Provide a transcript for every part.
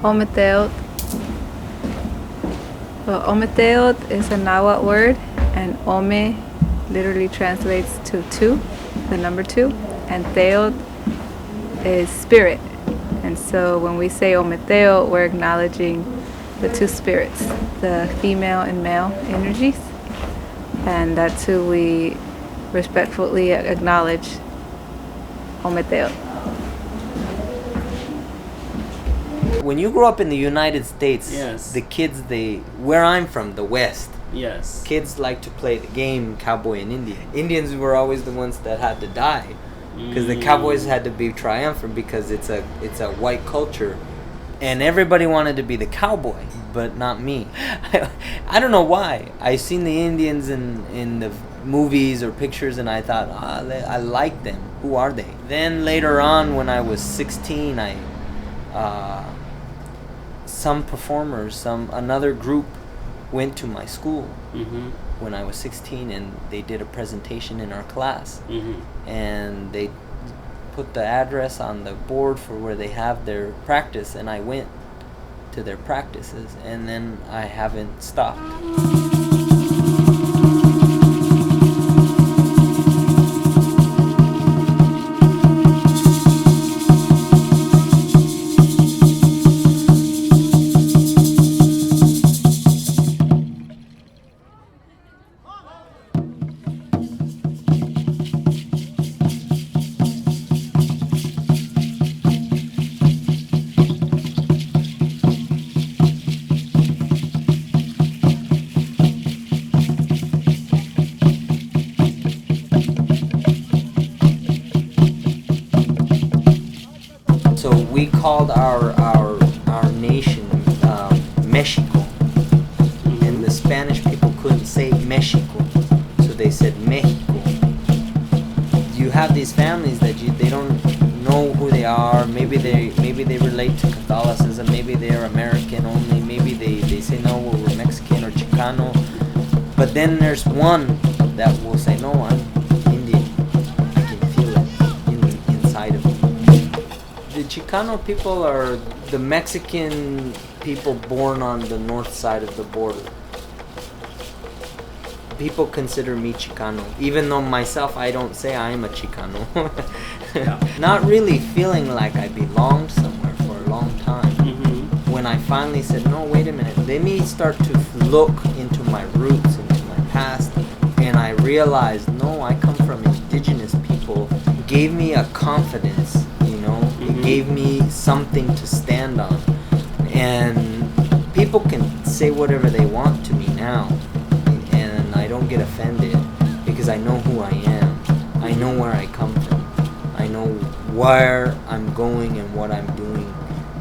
Ometeot. Well, Ometeot is a Nahuatl word, and Ome literally translates to two, the number two, and Teot is spirit. And so when we say Ometeot, we're acknowledging the two spirits, the female and male energies, and that's who we respectfully acknowledge, Ometeot. When you grow up in the United States, Yes. the kids, where I'm from, the West, Yes. kids like to play the game cowboy and Indian. Indians were always the ones that had to die because the cowboys had to be triumphant because it's a white culture, and everybody wanted to be the cowboy, but not me. I don't know why. I seen the Indians in the movies or pictures, and I thought, I like them. Who are they? Then later on, when I was 16, some performers, another group went to my school when I was 16, and they did a presentation in our class, and they put the address on the board for where they have their practice, and I went to their practices, and then I haven't stopped. So we called our nation Mexico, and the Spanish people couldn't say Mexico, so they said Mexico. You have these families that they don't know who they are. Maybe they relate to Catholicism. Maybe they're American only. Maybe they say no, we're Mexican or Chicano. But then there's one that will say no, I'm Indian. I can feel it inside of me. The Chicano people are the Mexican people born on the north side of the border. People consider me Chicano, even though myself I don't say I am a Chicano. Not really feeling like I belonged somewhere for a long time. When I finally said, no, wait a minute, let me start to look into my roots, into my past, and I realized, no, I come from indigenous people. It gave me a confidence, it gave me something to stand on. And people can say whatever they want to me now, and I don't get offended because I know who I am. I know where I come from. I know where I'm going and what I'm doing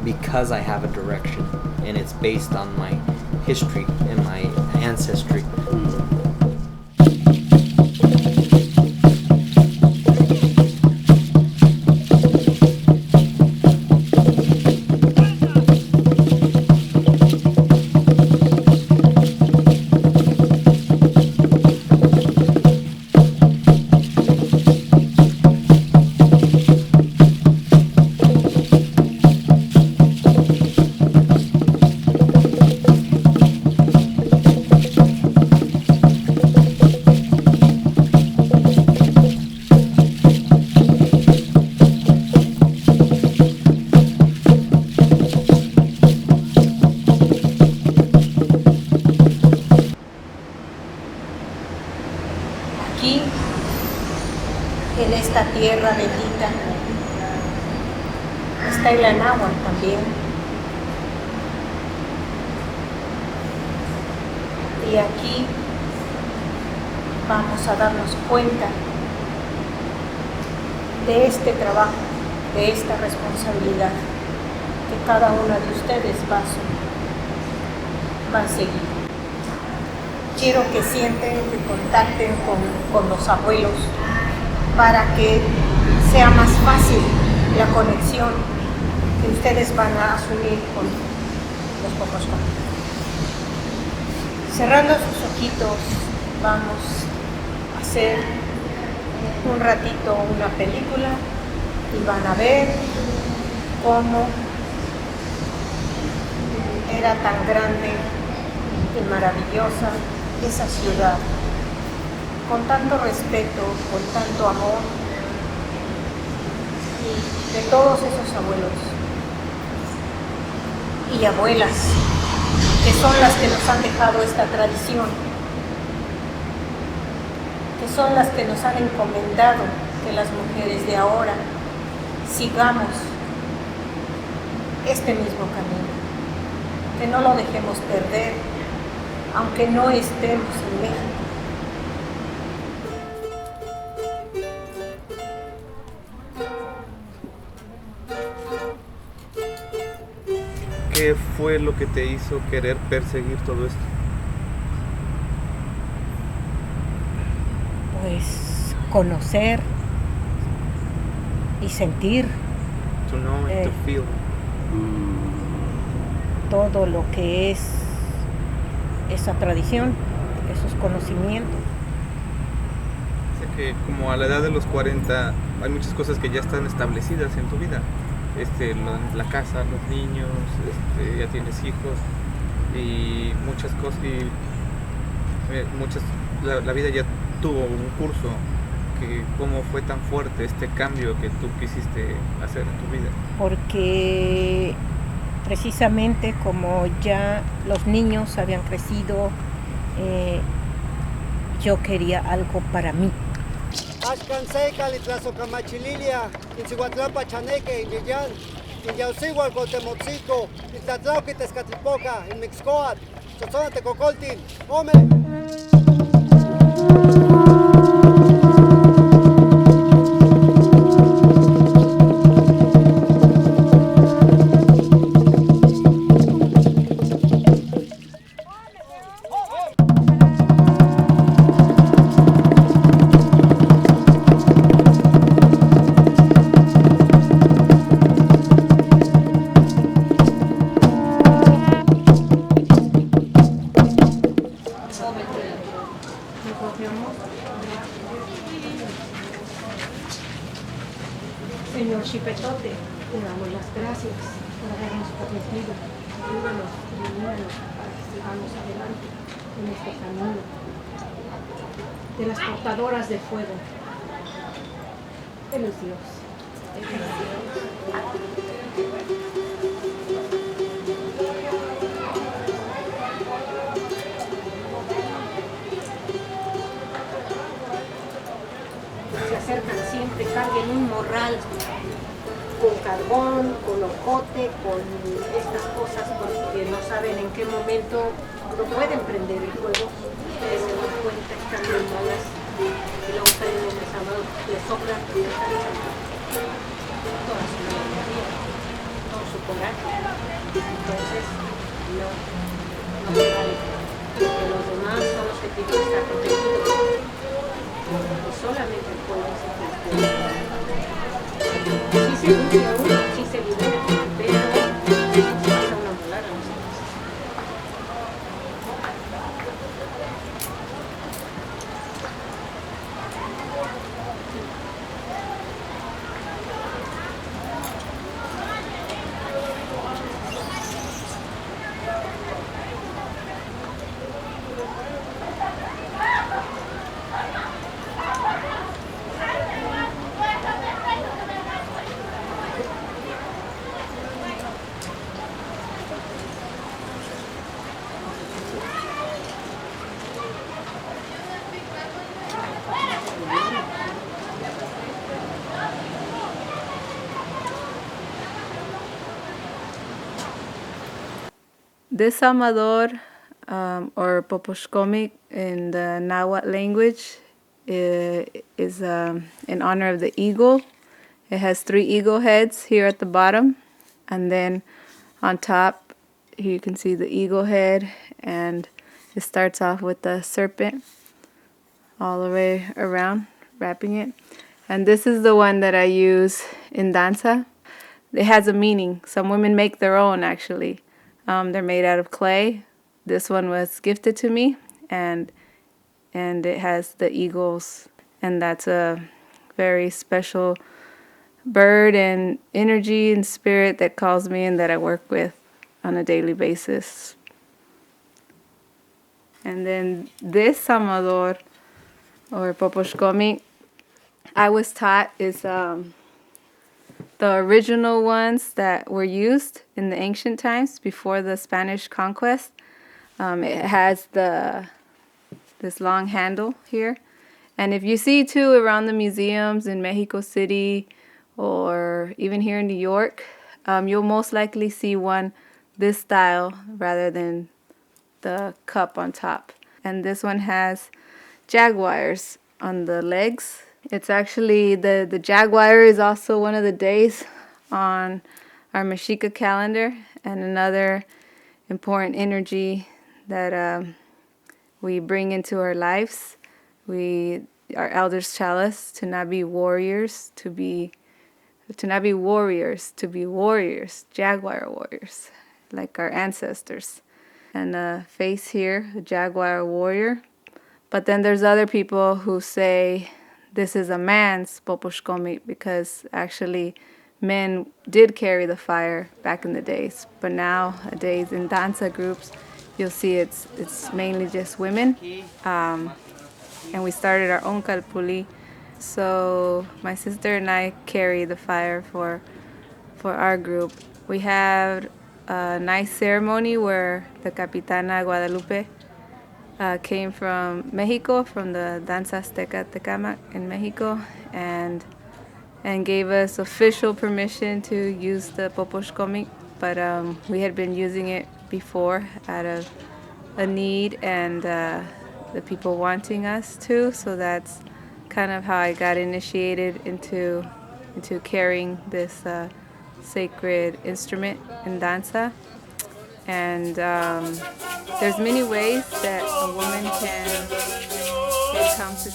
because I have a direction, and it's based on my history and my ancestry. Aquí, en esta tierra bendita, está el Anahuac también. Y aquí vamos a darnos cuenta de este trabajo, de esta responsabilidad que cada una de ustedes va a seguir. Quiero que sienten, que contacten con los abuelos para que sea más fácil la conexión que ustedes van a asumir con los Popochcomitl. Cerrando sus ojitos, vamos a hacer un ratito una película y van a ver cómo Era tan grande y maravillosa esa ciudad, con tanto respeto, con tanto amor, y de todos esos abuelos y abuelas que son las que nos han dejado esta tradición, que son las que nos han encomendado que las mujeres de ahora sigamos este mismo camino, que no lo dejemos perder, aunque no estemos en México. ¿Qué fue lo que te hizo querer perseguir todo esto? Pues conocer y sentir To know and to feel. todo lo que es esa tradición, esos conocimientos. Sé que como a la edad de los 40 hay muchas cosas que ya están establecidas en tu vida. La casa, los niños, ya tienes hijos y muchas cosas la vida ya tuvo un curso. ¿Cómo fue tan fuerte este cambio que tú quisiste hacer en tu vida? Porque precisamente como ya los niños habían crecido, yo quería algo para mí. Axcanseca, Litlasocamachililia, Tlalcihuatlapa, Chaneque, Yeyan, Yaocihuatzin, Temotzito, Tlatlauqui, Tezcatlipoca, en Mixcoatl, Tzotzona, Tecocoltin, ¡Ome! Señor Chipetote, te damos las gracias por habernos permitido. Ayúdanos y ilumínanos para que sigamos adelante en este camino de las portadoras de fuego. Él es Dios. Él es Se acercan siempre, carguen un morral con carbón, con ocote, con estas cosas, porque no saben en qué momento no pueden prender el fuego. Ustedes se dan cuenta, están bien malas y luego salen en el sábado, les soplan y están toda su energía, todo su coraje. Entonces, no se vale, porque los demás son los que tienen que estar protegidos. Y solamente el fuego se puede. Sí se limpia uno, sí se libera, pero nos pasa una volar a nosotros. This amador, or Popochcomitl in the Nahuatl language, is in honor of the eagle. It has 3 eagle heads here at the bottom, and then on top here you can see the eagle head, and it starts off with the serpent all the way around, wrapping it. And this is the one that I use in danza. It has a meaning. Some women make their own, actually. They're made out of clay. This one was gifted to me, and it has the eagles, and that's a very special bird and energy and spirit that calls me and that I work with. on a daily basis. And then this Samador, or Popochcomitl, I was taught is the original ones that were used in the ancient times before the Spanish conquest. It has this long handle here. And if you see too around the museums in Mexico City or even here in New York, you'll most likely see one this style rather than the cup on top. And this one has jaguars on the legs. It's actually, the jaguar is also one of the days on our Mexica calendar, and another important energy that we bring into our lives. Our elders tell us to not be warriors, to be warriors, jaguar warriors, like our ancestors. And a face here, a jaguar warrior. But then there's other people who say this is a man's Popochcomitl, because actually men did carry the fire back in the days. But nowadays in danza groups, you'll see it's mainly just women. And we started our own Kalpulli. So my sister and I carry the fire for our group. We had a nice ceremony where the Capitana Guadalupe came from Mexico, from the danza Azteca in Mexico, and gave us official permission to use the Popochcomitl. But we had been using it before out of a need and the people wanting us to. So that's kind of how I got initiated into carrying this sacred instrument in danza. And there's many ways that a woman can come to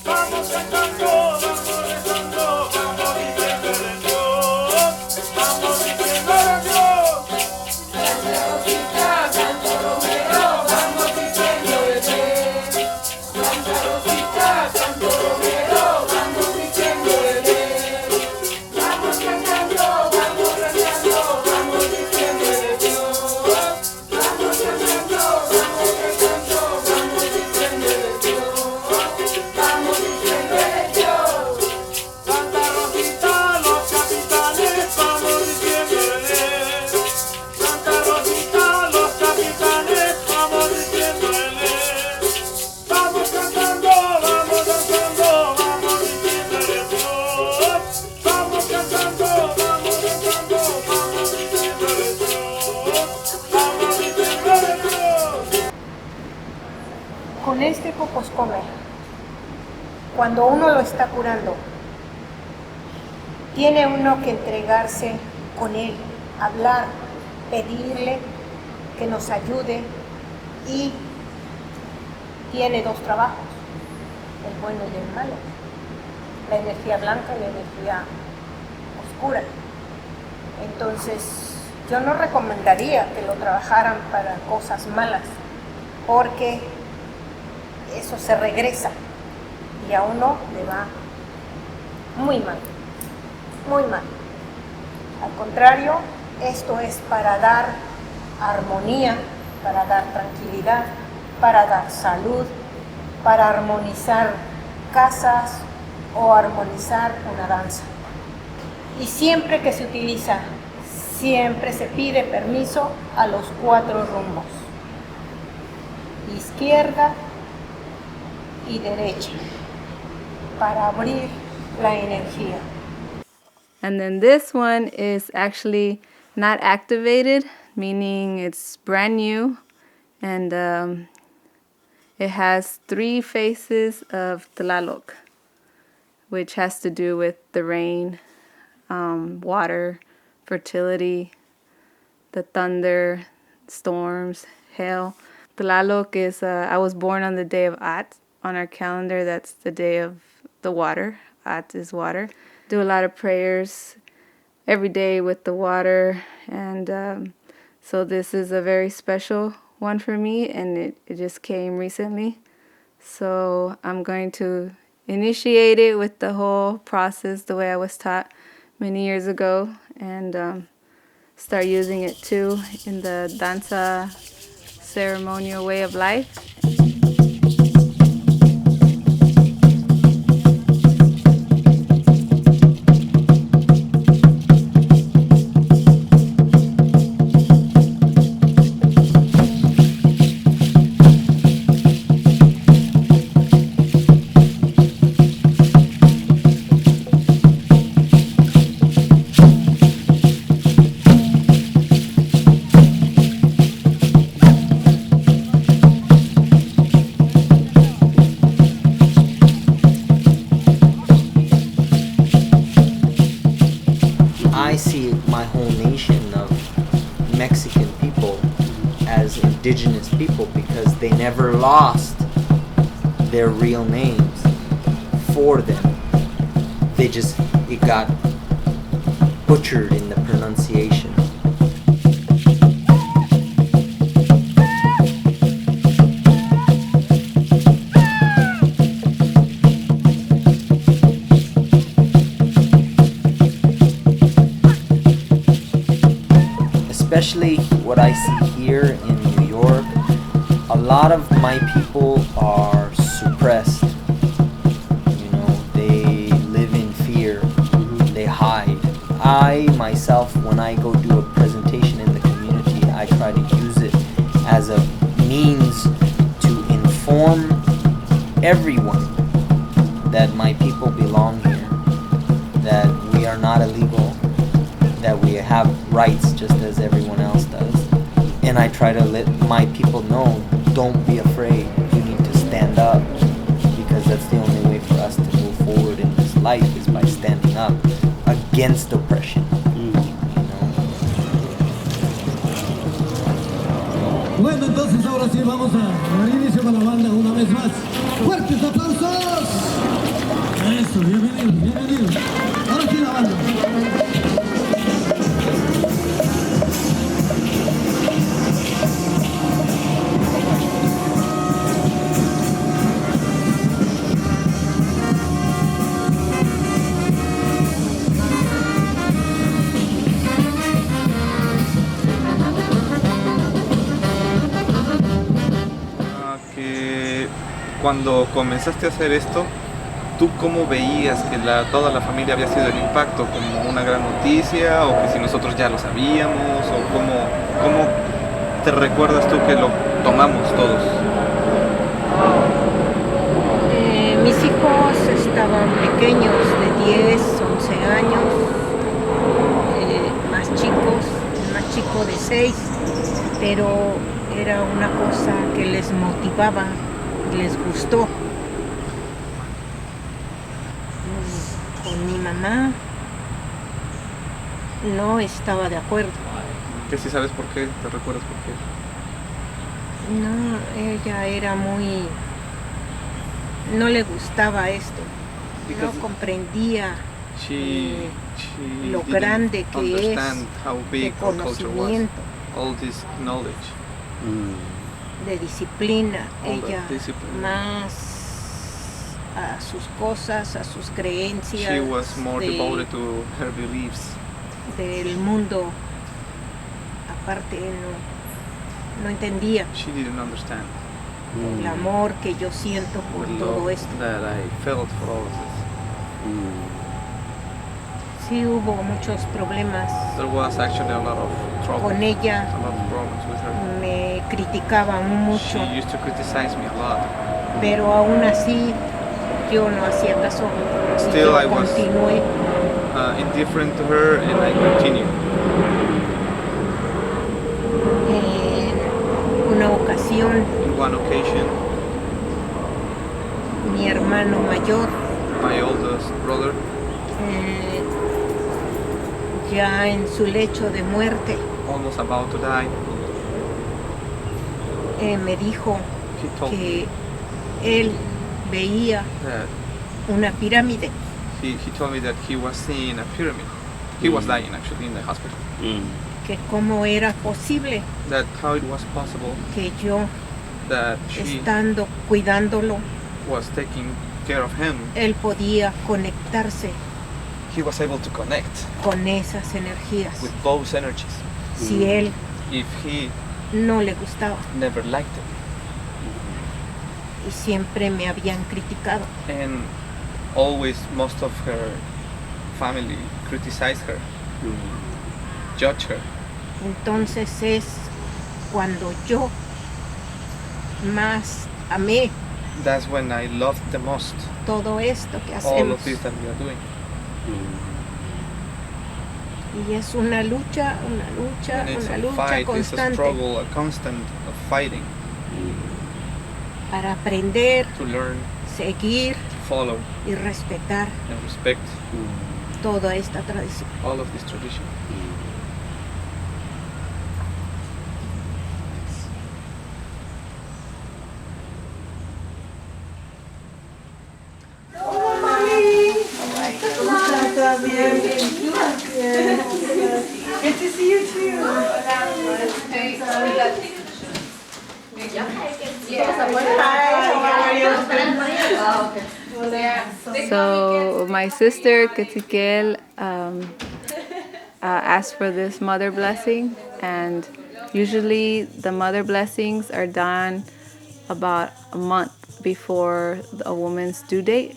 Con este Popochcomitl, cuando uno lo está curando, tiene uno que entregarse con él, hablar, pedirle que nos ayude, y tiene dos trabajos, el bueno y el malo, la energía blanca y la energía oscura. Entonces, yo no recomendaría que lo trabajaran para cosas malas, porque eso se regresa y a uno le va muy mal, muy mal. Al contrario, esto es para dar armonía, para dar tranquilidad, para dar salud, para armonizar casas o armonizar una danza. Y siempre que se utiliza, siempre se pide permiso a los 4 rumbos: izquierda y derecha, para abrir la energía. And then this one is actually not activated, meaning it's brand new, and it has 3 faces of Tlaloc, which has to do with the rain, water, fertility, the thunder, storms, hail. Tlaloc is, I was born on the day of At. On our calendar, that's the day of the water. At is water. Do a lot of prayers every day with the water, and so this is a very special one for me, and it just came recently. So I'm going to initiate it with the whole process the way I was taught many years ago, and start using it too in the danza ceremonial way of life. I see my whole nation of Mexican people as indigenous people because they never lost their real names for them. It got butchered in the pronunciation. Especially what I see here in New York, a lot of my people are suppressed. You know, they live in fear, they hide. I myself, when I go do a presentation in the community, I try to use it as a means to inform everyone that my people belong here, that we are not illegal, that we have rights just as everyone else does. And I try to let my people know, don't be afraid, you need to stand up, because that's the only way for us to move forward in this life, is by standing up against oppression. You know? Bueno, entonces ahora sí vamos a dar inicio con la banda una vez más. ¡Fuertes aplausos! Eso, bienvenidos, bienvenidos. Ahora sí la banda. Cuando comenzaste a hacer esto, ¿tú cómo veías que toda la familia había sido el impacto? ¿Como una gran noticia? ¿O que si nosotros ya lo sabíamos? ¿O cómo te recuerdas tú que lo tomamos todos? Mis hijos estaban pequeños, de 10, 11 años, más chicos, el más chico de 6, pero era una cosa que les motivaba, les gustó. Con mi mamá no estaba de acuerdo. ¿Que si sabes por qué? ¿Te recuerdas por qué? No, ella era muy... no le gustaba esto, no comprendía lo grande que es de conocimiento, all this knowledge. de disciplina, ella más a sus cosas, a sus creencias, She was more devoted to her beliefs. Del mundo, aparte no entendía She didn't understand el amor que yo siento por the todo love esto. that I felt for all of this. Sí hubo muchos problemas There was actually a lot of trouble, con ella, a lot of problems with her. me criticaban mucho, She used to criticize me a lot. pero aún así yo no hacía caso y Still yo I was continué. Indifferent to her, and I continued. En una ocasión, On one occasion, mi hermano mayor, my oldest brother, ya en su lecho de muerte, almost about to die, me dijo he told me que él veía that una pirámide. he told me that he was seeing a pyramid. He was dying actually in the hospital. Que cómo era posible That how it was possible que yo, that she estando cuidándolo, was taking care of him. él podía conectarse he was able to connect con esas energías. with those energies. Si él If he no le gustaba never liked it, y siempre me habían criticado. and always most of her family criticized her, judged her. Entonces es cuando yo más amé That's when I loved the most todo esto que all hacemos. of this that we are doing. Y es una lucha And it's a fight, it's a constante struggle, a constant fighting para aprender, to learn, seguir follow, y respetar and respect toda esta tradición. all of this tradition. Good to see you too. So my sister Quetziquetl asked for this mother blessing, and usually the mother blessings are done about a month before a woman's due date,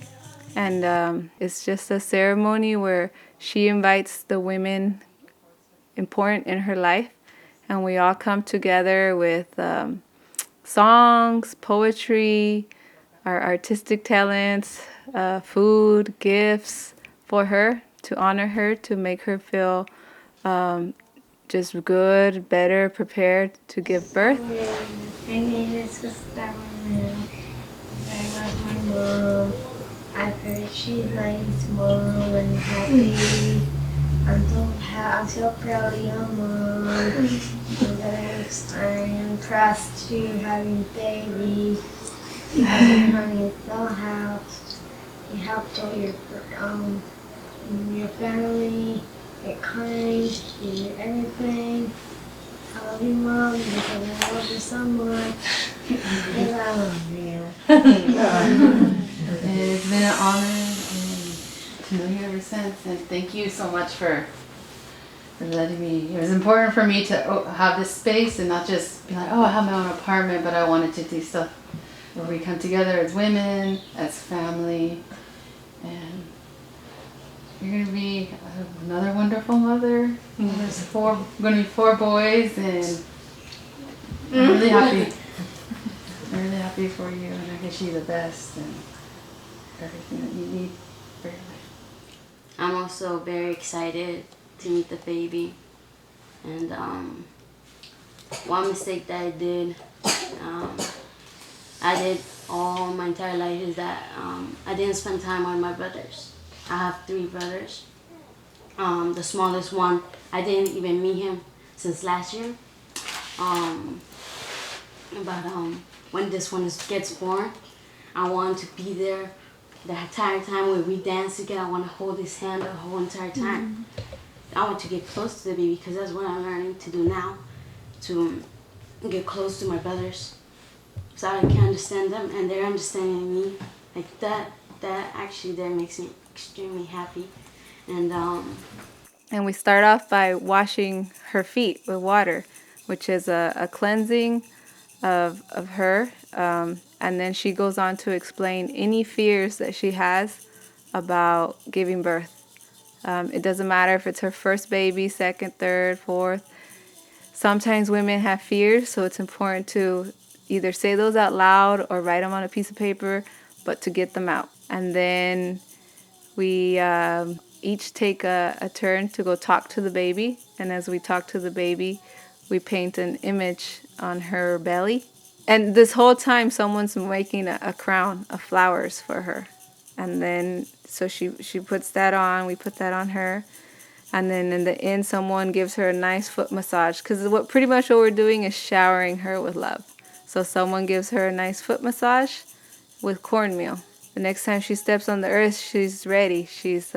and it's just a ceremony where she invites the women important in her life, and we all come together with songs, poetry, our artistic talents, food, gifts for her, to honor her, to make her feel just good, better, prepared to give birth. My name is Gustavo. I love my mom. I pray she likes mom and happy. I'm so proud of your mom. I am trust you having baby. Because honey, it's all helped. You helped all your family. You're kind. You do everything. I love you, Mom, because I love you so much. And I love you. It's been an honor to know you ever since, and thank you so much for letting me. It was important for me to have this space and not just be like, oh, I have my own apartment, but I wanted to do stuff where we come together as women, as family, and you're going to be another wonderful mother. There's going to be 4 boys, and I'm really happy. I'm really happy for you, and I wish you the best and everything that you need for your life. I'm also very excited to meet the baby. And one mistake that I did all my entire life is that I didn't spend time with my brothers. I have 3 brothers. The smallest one, I didn't even meet him since last year. When this one gets born, I want to be there the entire time when we dance together. I want to hold his hand the whole entire time. I want to get close to the baby because that's what I'm learning to do now, to get close to my brothers so I can understand them and they're understanding me. Like that actually makes me extremely happy. And we start off by washing her feet with water, which is a cleansing of her. And then she goes on to explain any fears that she has about giving birth. It doesn't matter if it's her first baby, second, third, fourth. Sometimes women have fears, so it's important to either say those out loud or write them on a piece of paper, but to get them out. And then we each take a turn to go talk to the baby. And as we talk to the baby, we paint an image on her belly. And this whole time, someone's making a crown of flowers for her. And then, so she puts that on, we put that on her. And then in the end, someone gives her a nice foot massage. Because pretty much what we're doing is showering her with love. So someone gives her a nice foot massage with cornmeal. The next time she steps on the earth, she's ready. She's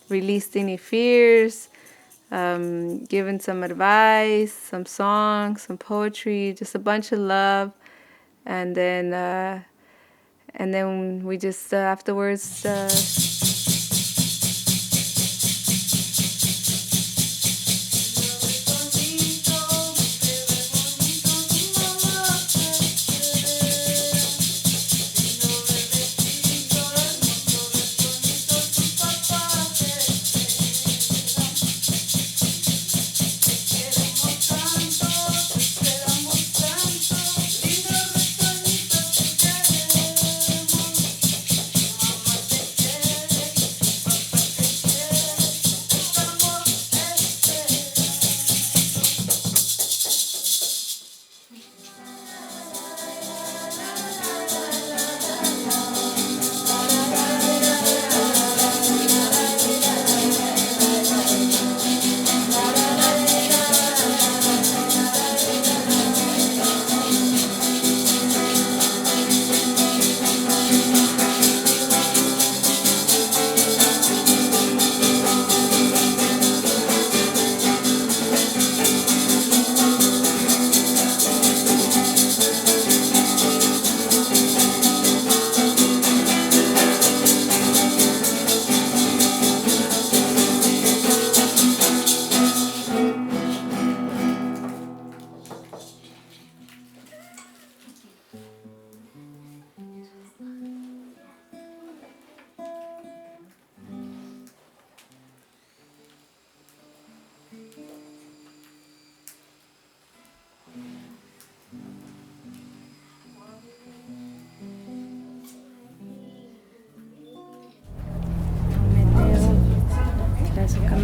released any fears, given some advice, some songs, some poetry, just a bunch of love. And then we just afterwards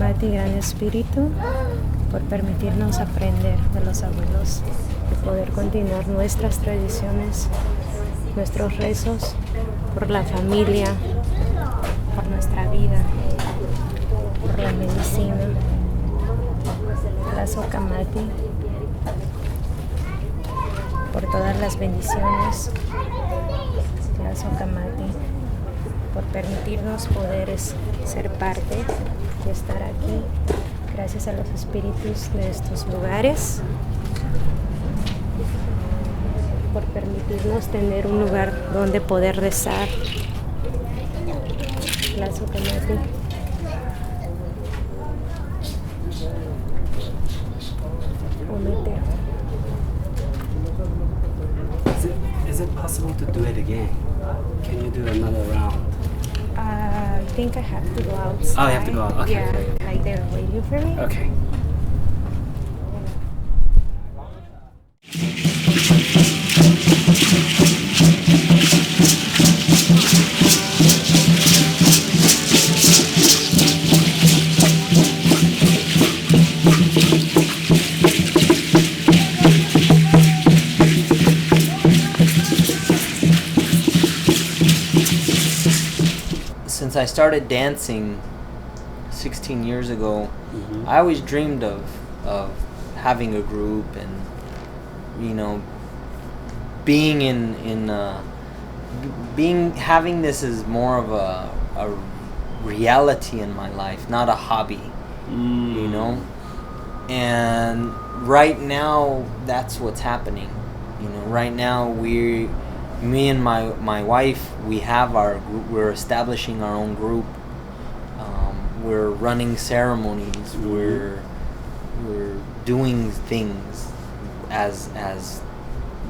Mati, Gran Espíritu, por permitirnos aprender de los abuelos y poder continuar nuestras tradiciones, nuestros rezos por la familia, por nuestra vida, por la medicina. Tlazocamati, por todas las bendiciones. Tlazocamati, por permitirnos poder ser parte y estar aquí, gracias a los espíritus de estos lugares, por permitirnos tener un lugar donde poder rezar. Tlazocamati. Is it possible to do it again? Can you do another round? I think I have to go outside. Oh, you have to go out. Okay, yeah, okay, okay. like they're waiting for me. Okay. Since I started dancing 16 years ago, I always dreamed of having a group and, you know, being having this as more of a reality in my life, not a hobby, you know. And right now, that's what's happening. You know, right now me and my wife, we have our group. We're establishing our own group. We're running ceremonies. We're doing things as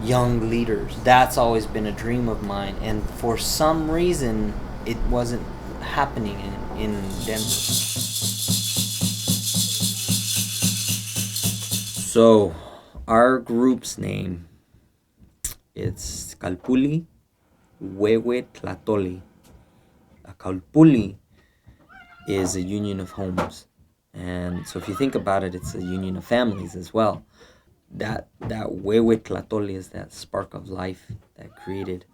young leaders. That's always been a dream of mine, and for some reason, it wasn't happening in Denver. So, our group's name, it's Kalpulli Huehuetlahtolli. A Kalpulli is a union of homes, and so if you think about it, it's a union of families as well. That Huehuetlahtolli is that spark of life that created,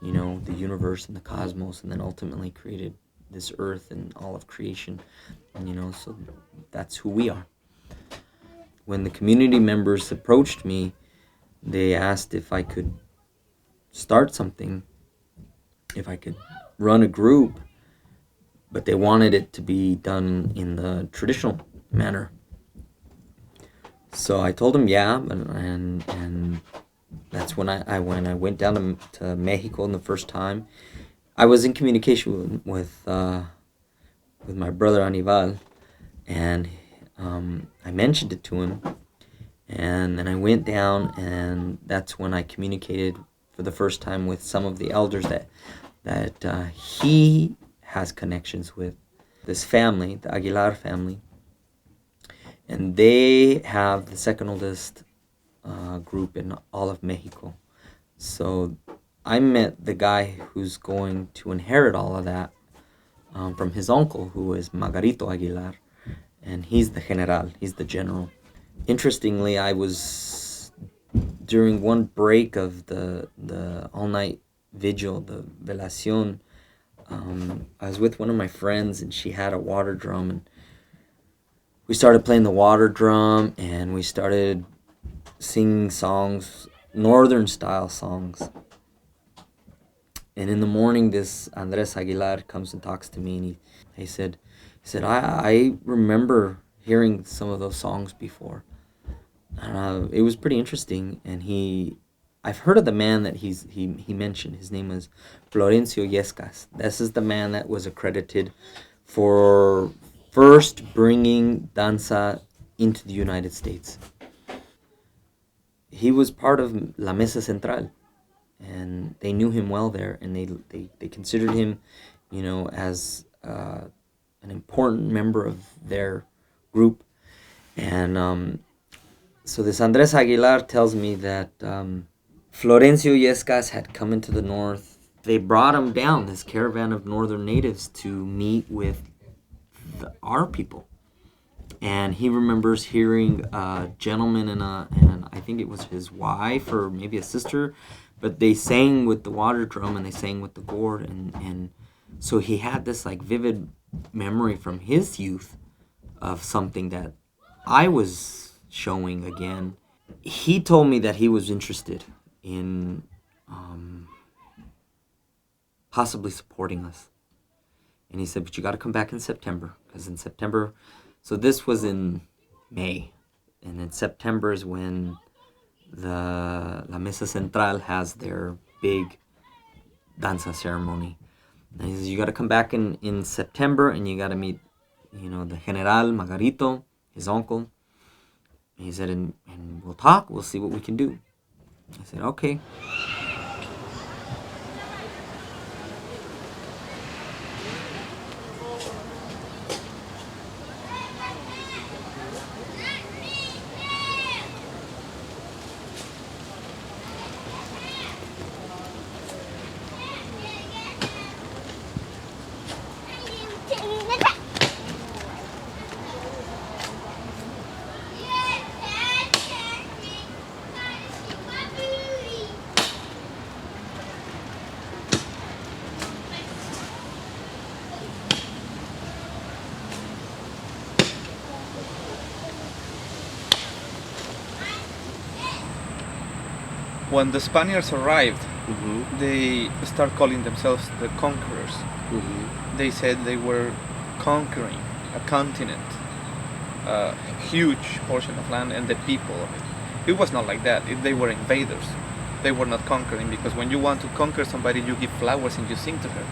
you know, the universe and the cosmos, and then ultimately created this earth and all of creation. And, you know, so that's who we are. When the community members approached me, they asked if I could start something, if I could run a group, but they wanted it to be done in the traditional manner. So I told them yeah, and that's when I went down to Mexico the first time. I was in communication with my brother Anibal, and I mentioned it to him, and then I went down, and that's when I communicated for the first time with some of the elders that he has connections with. This family, the Aguilar family, and they have the second oldest group in all of Mexico. So I met the guy who's going to inherit all of that from his uncle, who is Margarito Aguilar, and he's the general, he's the general. Interestingly, I was, during one break of the all-night vigil, the velación, I was with one of my friends, and she had a water drum, and we started playing the water drum, and we started singing songs, northern-style songs. And in the morning, this Andres Aguilar comes and talks to me, and he said, I remember hearing some of those songs before. It was pretty interesting, and I've heard of the man that he mentioned. His name was Florencio Yescas. This is the man that was accredited for first bringing danza into the United States. He was part of La Mesa Central, and they knew him well there, and they considered him, you know, as an important member of their group. And so this Andres Aguilar tells me that Florencio Yescas had come into the north. They brought him down, this caravan of northern natives, to meet with our people. And he remembers hearing a gentleman and I think it was his wife or maybe a sister, but they sang with the water drum and they sang with the gourd, and so he had this like vivid memory from his youth of something that I was showing again. He told me that he was interested in possibly supporting us. And he said, but you got to come back in September, because in September, so this was in May, and in September is when the La Mesa Central has their big danza ceremony. And he says, you got to come back in September, and you got to meet, the General Margarito, his uncle. And he said, and we'll talk, we'll see what we can do. I said, okay. When the Spaniards arrived, they start calling themselves the conquerors. They said they were conquering a continent, a huge portion of land, and the people of it. It was not like that. They were invaders. They were not conquering, because when you want to conquer somebody, you give flowers and you sing to her.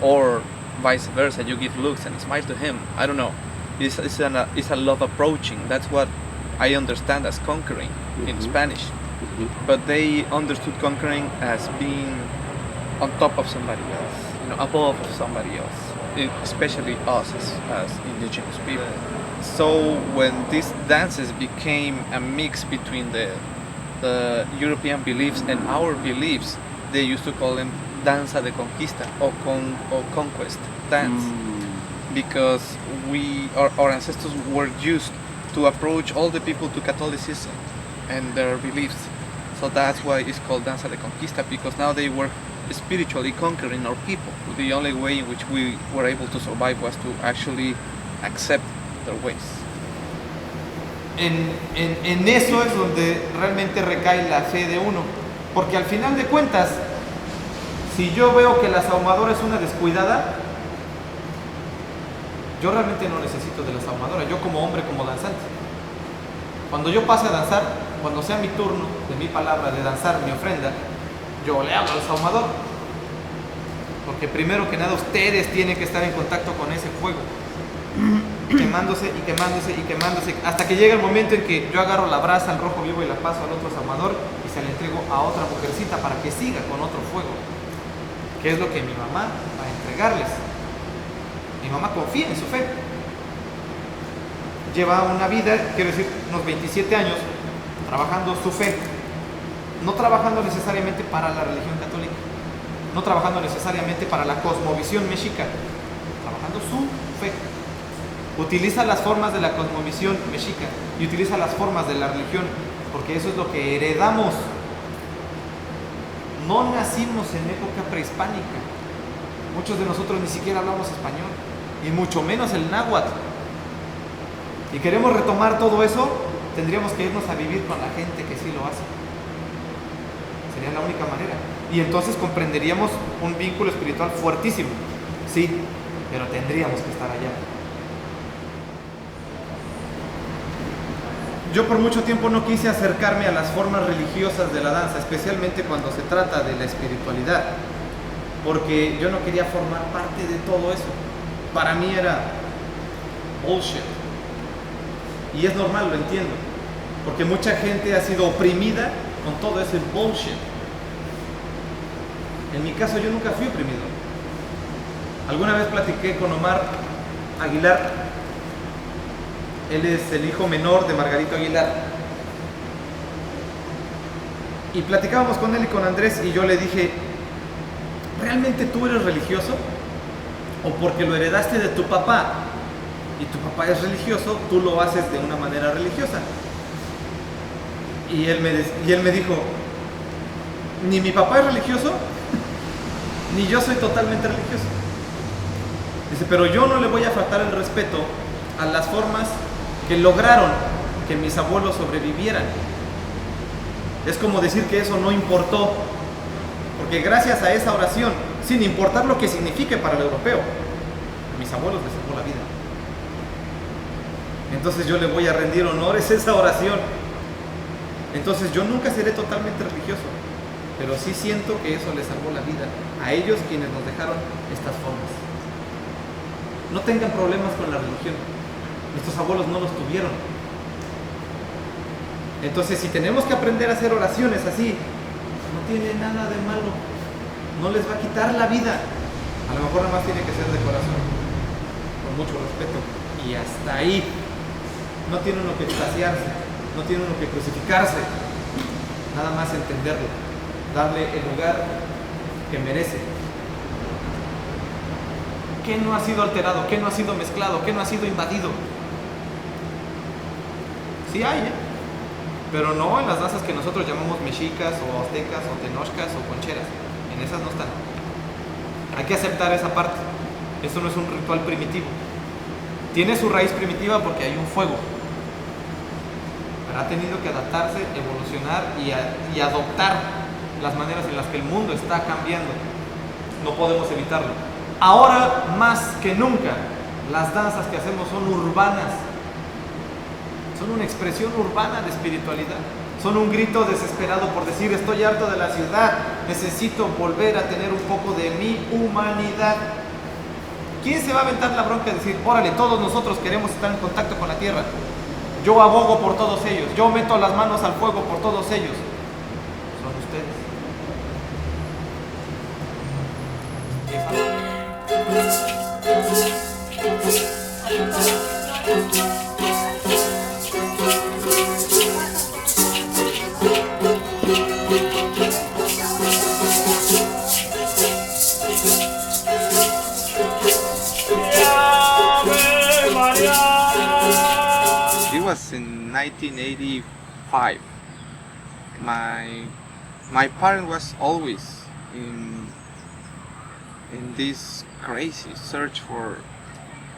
Or vice versa, you give looks and smile to him. I don't know. It's a love approaching. That's what I understand as conquering in Spanish. But they understood conquering as being on top of somebody else, above somebody else, especially us as indigenous people. So when these dances became a mix between the European beliefs and our beliefs, they used to call them danza de conquista or conquest dance, because our ancestors were used to approach all the people to Catholicism and their beliefs. So that's why it's called danza de conquista, because now they were spiritually conquering our people. The only way in which we were able to survive was to actually accept their ways. En eso es donde realmente recae la fe de uno, porque al final de cuentas, si yo veo que la ahumadora es una descuidada, yo realmente no necesito de la ahumadora, yo como hombre, como danzante. Cuando yo pase a danzar, cuando sea mi turno, de mi palabra, de danzar mi ofrenda, yo le hablo al ahumador, porque primero que nada ustedes tienen que estar en contacto con ese fuego, quemándose y quemándose y quemándose, hasta que llega el momento en que yo agarro la brasa, el rojo vivo, y la paso al otro ahumador y se la entrego a otra mujercita para que siga con otro fuego, que es lo que mi mamá va a entregarles. Mi mamá confía en su fe. Lleva una vida, quiero decir, unos 27 años, trabajando su fe, no trabajando necesariamente para la religión católica, no trabajando necesariamente para la cosmovisión mexica, trabajando su fe. Utiliza las formas de la cosmovisión mexica y utiliza las formas de la religión, porque eso es lo que heredamos. No nacimos en época prehispánica. Muchos de nosotros ni siquiera hablamos español, y mucho menos el náhuatl. Y queremos retomar todo eso, tendríamos que irnos a vivir con la gente que sí lo hace. Sería la única manera. Y entonces comprenderíamos un vínculo espiritual fuertísimo. Sí, pero tendríamos que estar allá. Yo por mucho tiempo no quise acercarme a las formas religiosas de la danza, especialmente cuando se trata de la espiritualidad, porque yo no quería formar parte de todo eso. Para mí era bullshit. Y es normal, lo entiendo, porque mucha gente ha sido oprimida con todo ese bullshit. En mi caso yo nunca fui oprimido. Alguna vez platiqué con Omar Aguilar. Él es el hijo menor de Margarito Aguilar. Y platicábamos con él y con Andrés, y yo le dije, ¿realmente tú eres religioso? ¿O porque lo heredaste de tu papá y tu papá es religioso, tú lo haces de una manera religiosa. Y él me dijo, ni mi papá es religioso, ni yo soy totalmente religioso. Dice, pero yo no le voy a faltar el respeto a las formas que lograron que mis abuelos sobrevivieran. Es como decir que eso no importó, porque gracias a esa oración, sin importar lo que signifique para el europeo, a mis abuelos les salvó la vida. Entonces yo le voy a rendir honores a esa oración. Entonces yo nunca seré totalmente religioso, pero sí siento que eso les salvó la vida a ellos quienes nos dejaron estas formas. No tengan problemas con la religión. Nuestros abuelos no los tuvieron. Entonces, si tenemos que aprender a hacer oraciones así, no tiene nada de malo. No les va a quitar la vida. A lo mejor nada más tiene que ser de corazón, con mucho respeto. Y hasta ahí. No tiene uno que extasiarse, no tiene uno que crucificarse. Nada más entenderlo, darle el lugar que merece. ¿Qué no ha sido alterado? ¿Qué no ha sido mezclado? ¿Qué no ha sido invadido? Sí hay, pero no en las danzas que nosotros llamamos mexicas o aztecas o tenochcas o concheras. En esas no están. Hay que aceptar esa parte. Esto no es un ritual primitivo. Tiene su raíz primitiva porque hay un fuego, pero ha tenido que adaptarse, evolucionar y adoptar las maneras en las que el mundo está cambiando. No podemos evitarlo. Ahora más que nunca, las danzas que hacemos son urbanas. Son una expresión urbana de espiritualidad. Son un grito desesperado por decir, estoy harto de la ciudad, necesito volver a tener un poco de mi humanidad. ¿Quién se va a aventar la bronca de decir, órale, todos nosotros queremos estar en contacto con la tierra? Yo abogo por todos ellos, yo meto las manos al fuego por todos ellos. Son ustedes. It was in 1985. My parent was always in this crazy search for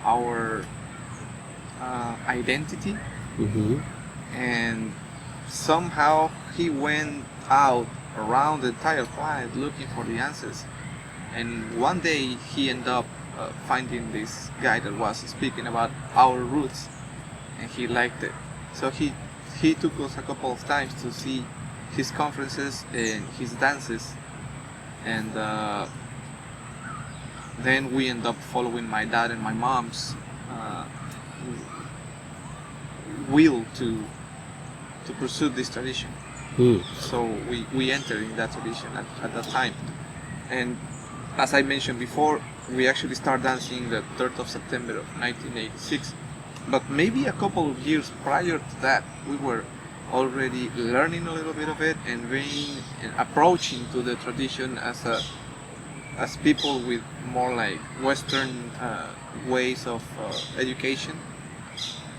our identity, and somehow he went out around the entire planet looking for the answers. And one day he ended up finding this guy that was speaking about our roots, and he liked it. So he took us a couple of times to see his conferences and his dances, and then we end up following my dad and my mom's will to pursue this tradition. So we entered in that tradition at that time. And as I mentioned before, we actually started dancing the 3rd of September of 1986. But maybe a couple of years prior to that, we were already learning a little bit of it and approaching to the tradition as people with more like Western ways of education.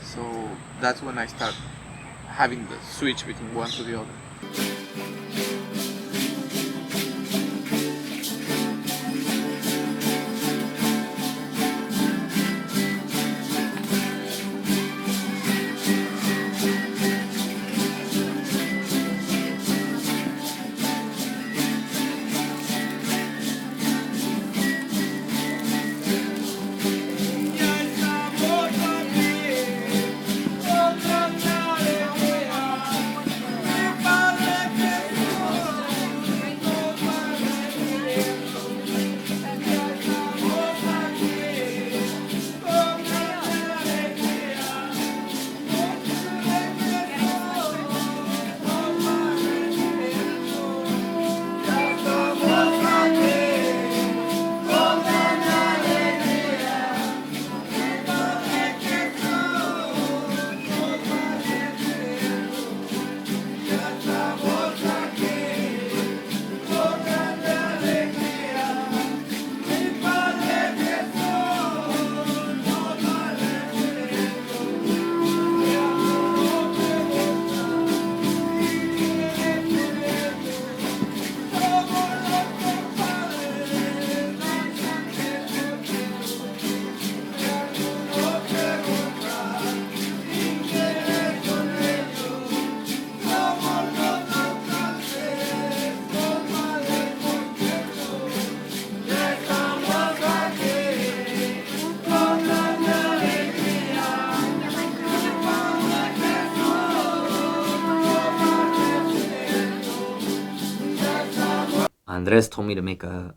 So that's when I started having the switch between one to the other. Andres told me to make el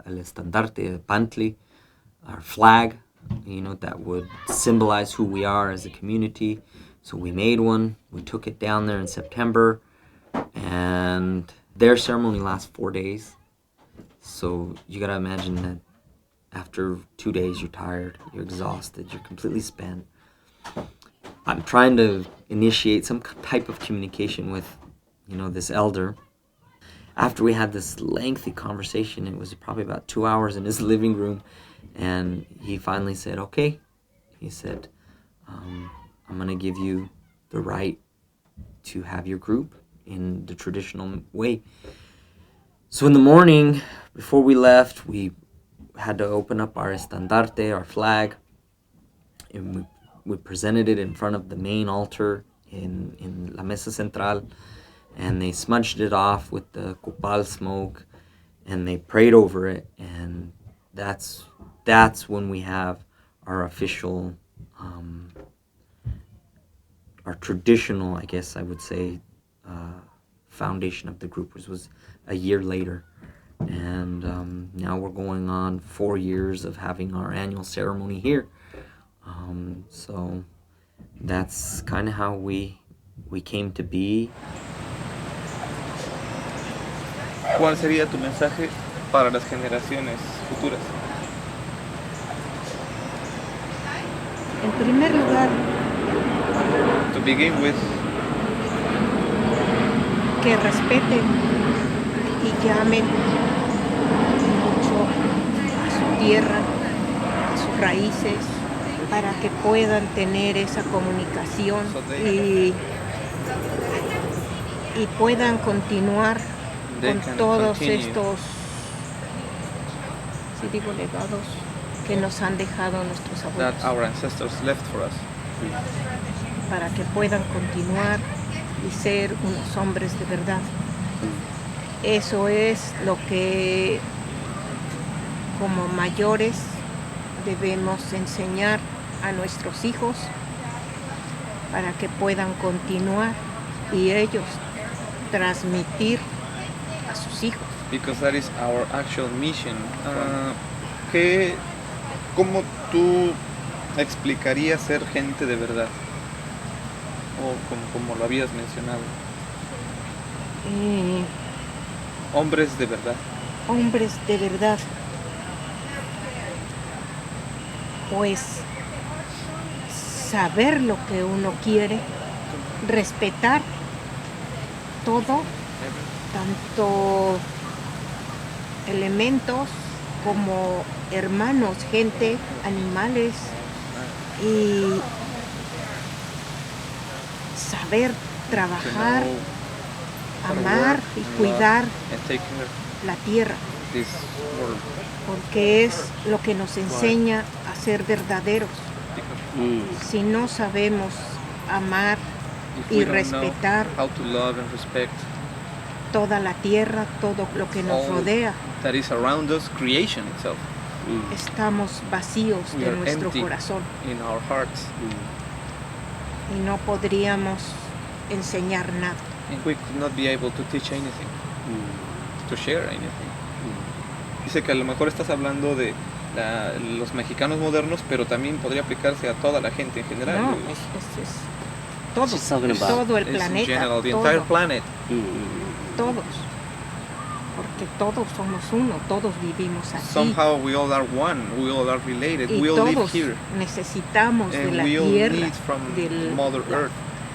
estandarte, pantli, our flag, that would symbolize who we are as a community. So we made one. We took it down there in September, and their ceremony lasts 4 days. So you gotta imagine that after 2 days, you're tired, you're exhausted, you're completely spent. I'm trying to initiate some type of communication with, this elder. After we had this lengthy conversation, it was probably about 2 hours in his living room, and he finally said, okay. He said, I'm going to give you the right to have your group in the traditional way. So in the morning, before we left, we had to open up our estandarte, our flag, and we presented it in front of the main altar in La Mesa Central, and they smudged it off with the copal smoke, and they prayed over it, and that's when we have our official, our traditional, I guess I would say, foundation of the group, which was a year later. And now we're going on 4 years of having our annual ceremony here. So that's kind of how we came to be. ¿Cuál sería tu mensaje para las generaciones futuras? En primer lugar, To begin with, que respeten y llamen mucho a su tierra, a sus raíces, para que puedan tener esa comunicación y puedan continuar con todos estos, si digo legados, que nos han dejado nuestros abuelos. that our ancestors left for us. Para que puedan continuar y ser unos hombres de verdad. Eso es lo que como mayores debemos enseñar a nuestros hijos para que puedan continuar y ellos transmitir a sus hijos. Because that is our actual mission. ¿Cómo tú explicarías ser gente de verdad? O como lo habías mencionado. Hombres de verdad. Hombres de verdad. Pues saber lo que uno quiere, respetar todo, tanto elementos como hermanos, gente, animales, y saber trabajar, amar y cuidar la tierra, porque es lo que nos enseña a ser verdaderos. Si no sabemos amar y respetar toda la tierra, todo lo que nos rodea, that is around us, creation itself. Estamos vacíos de nuestro corazón in our hearts. Y no podríamos enseñar nada. And we could not be able to teach anything, to share anything. Dice que a lo mejor estás hablando de los mexicanos modernos, pero también podría aplicarse a toda la gente en general. No, es todo el planeta, general, the entire planet. Todos, porque todos somos uno, todos vivimos aquí. Somehow we all are one, we all are related, y we all live todos here. necesitamos de And la we all tierra, need from Mother Earth,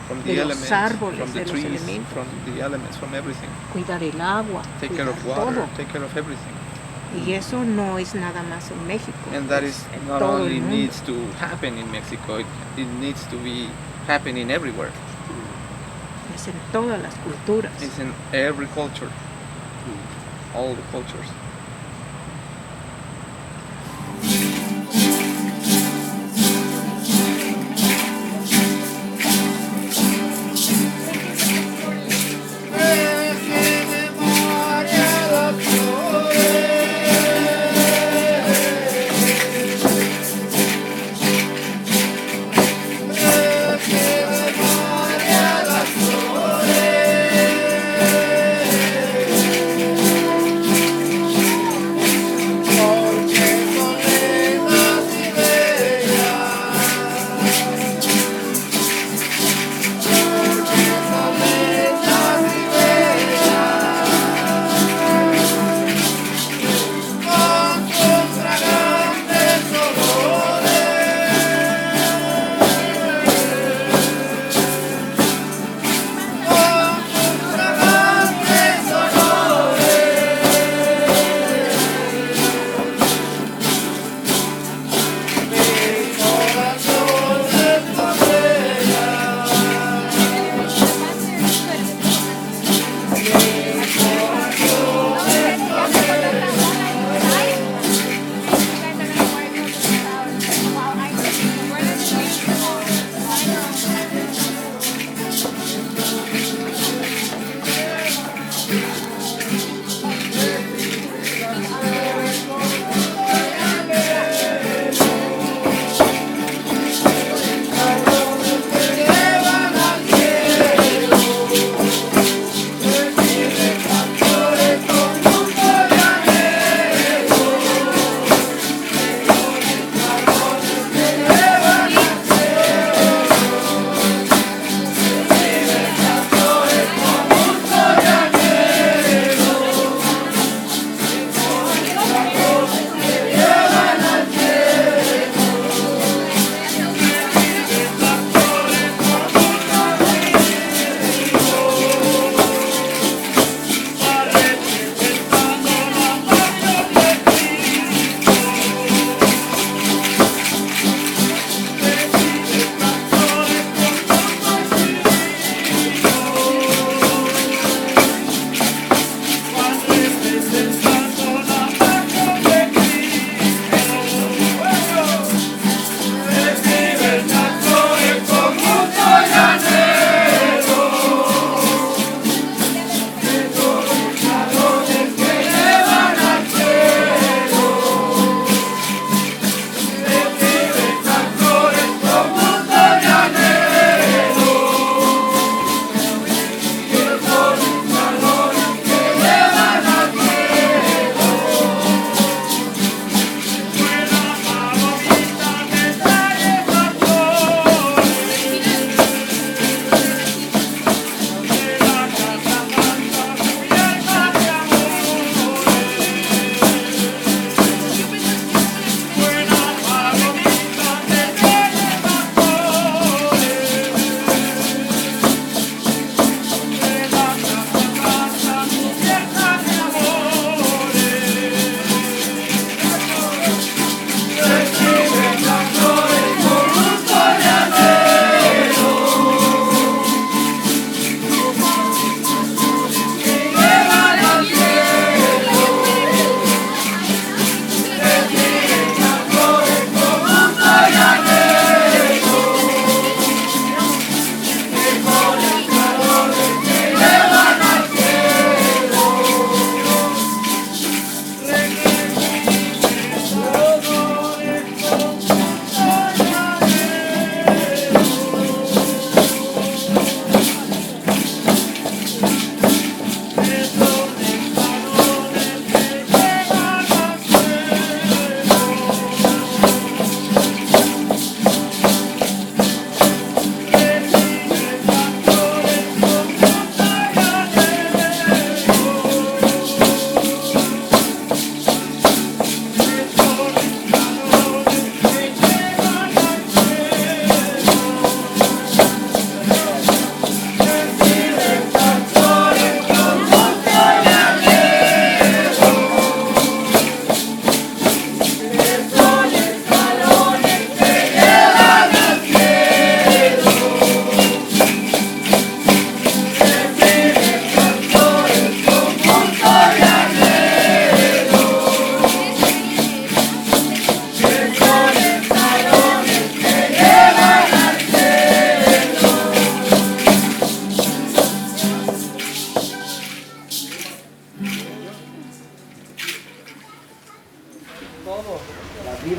from the de elements, los árboles, from the de los trees, elementos. from the elements, from everything. Cuidar el agua, Take care cuidar of water, todo. take care of everything. Y eso no es nada más en México. And that is en not todo only el mundo. needs to happen in Mexico, it needs to be happening everywhere. Es en todas las culturas. It's in every culture, all the cultures.